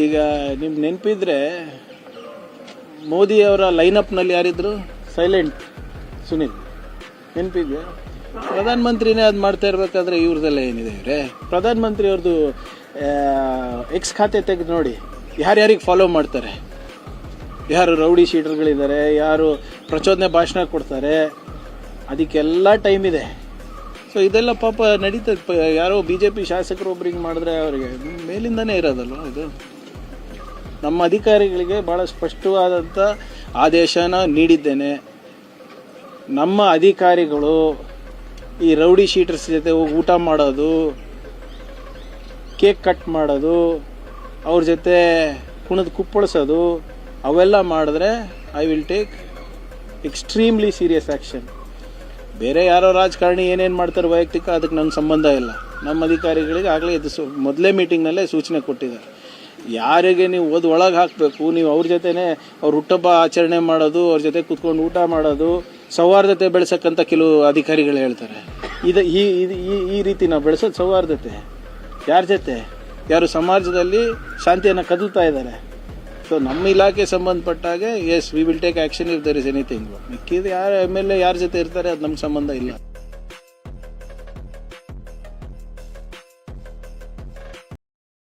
ಈಗ ನಿಮ್ಗೆ ನೆನಪಿದ್ರೆ ಮೋದಿಯವರ ಲೈನಪ್ನಲ್ಲಿ ಯಾರಿದ್ರು? ಸೈಲೆಂಟ್ ಸುನಿಲ್. ನೆನಪಿದ್ಯಾ? ಪ್ರಧಾನಮಂತ್ರಿನೇ ಅದು ಮಾಡ್ತಾ ಇರ್ಬೇಕಾದ್ರೆ ಇವ್ರದೆಲ್ಲ ಏನಿದೆ ಇವರೇ? ಪ್ರಧಾನಮಂತ್ರಿ ಅವ್ರದ್ದು ಎಕ್ಸ್ ಖಾತೆ ತೆಗೆದು ನೋಡಿ, ಯಾರ್ಯಾರಿಗೆ ಫಾಲೋ ಮಾಡ್ತಾರೆ, ಯಾರು ರೌಡಿ ಶೀಟರ್ಗಳಿದ್ದಾರೆ, ಯಾರು ಪ್ರಚೋದನೆ ಭಾಷಣ ಕೊಡ್ತಾರೆ, ಅದಕ್ಕೆಲ್ಲ ಟೈಮ್ ಇದೆ. ಸೊ ಇದೆಲ್ಲ ಪಾಪ ನಡೀತದೆ. ಯಾರೋ BJP ಶಾಸಕರು ಒಬ್ರಿಗೆ ಮಾಡಿದ್ರೆ ಅವರಿಗೆ ಮೇಲಿಂದನೇ ಇರೋದಲ್ವ ಇದು. ನಮ್ಮ ಅಧಿಕಾರಿಗಳಿಗೆ ಭಾಳ ಸ್ಪಷ್ಟವಾದಂಥ ಆದೇಶನ ನೀಡಿದ್ದೇನೆ. ನಮ್ಮ ಅಧಿಕಾರಿಗಳು ಈ ರೌಡಿ ಶೀಟರ್ಸ್ ಜೊತೆ ಹೋಗಿ ಊಟ ಮಾಡೋದು, ಕೇಕ್ ಕಟ್ ಮಾಡೋದು, ಅವ್ರ ಜೊತೆ ಕುಣಿದು ಕುಪ್ಪಳಿಸೋದು, ಅವೆಲ್ಲ ಮಾಡಿದ್ರೆ I will take extremely serious action. ಬೇರೆ ಯಾರೋ ರಾಜಕಾರಣಿ ಏನೇನು ಮಾಡ್ತಾರೆ ವೈಯಕ್ತಿಕ, ಅದಕ್ಕೆ ನಂಗೆ ಸಂಬಂಧ ಇಲ್ಲ. ನಮ್ಮ ಅಧಿಕಾರಿಗಳಿಗೆ ಆಗಲೇ ಇದು ಮೊದಲೇ ಮೀಟಿಂಗ್ನಲ್ಲೇ ಸೂಚನೆ ಕೊಟ್ಟಿದ್ದಾರೆ. ಯಾರಿಗೆ ನೀವು ಒಳಗೆ ಹಾಕಬೇಕು, ನೀವು ಅವ್ರ ಜೊತೆನೇ ಅವ್ರ ಹುಟ್ಟುಹಬ್ಬ ಆಚರಣೆ ಮಾಡೋದು, ಅವ್ರ ಜೊತೆ ಕೂತ್ಕೊಂಡು ಊಟ ಮಾಡೋದು, ಸೌಹಾರ್ದತೆ ಬೆಳೆಸಕ್ಕಂತ ಕೆಲವು ಅಧಿಕಾರಿಗಳು ಹೇಳ್ತಾರೆ. ಈ ರೀತಿ ನಾವು ಬೆಳೆಸೋದು ಸೌಹಾರ್ದತೆ ಯಾರ ಜೊತೆ? ಯಾರು ಸಮಾಜದಲ್ಲಿ ಶಾಂತಿಯನ್ನು ಕದಲ್ತಾ ಇದ್ದಾರೆ. ಸೊ ನಮ್ಮ ಇಲಾಖೆ ಸಂಬಂಧಪಟ್ಟಾಗೆ yes we will take action if there is anything. ಮಿಕ್ಕಿದ ಯಾರು MLA ಯಾರ ಜೊತೆ ಇರ್ತಾರೆ ಅದು ನಮ್ಗೆ ಸಂಬಂಧ ಇಲ್ಲ.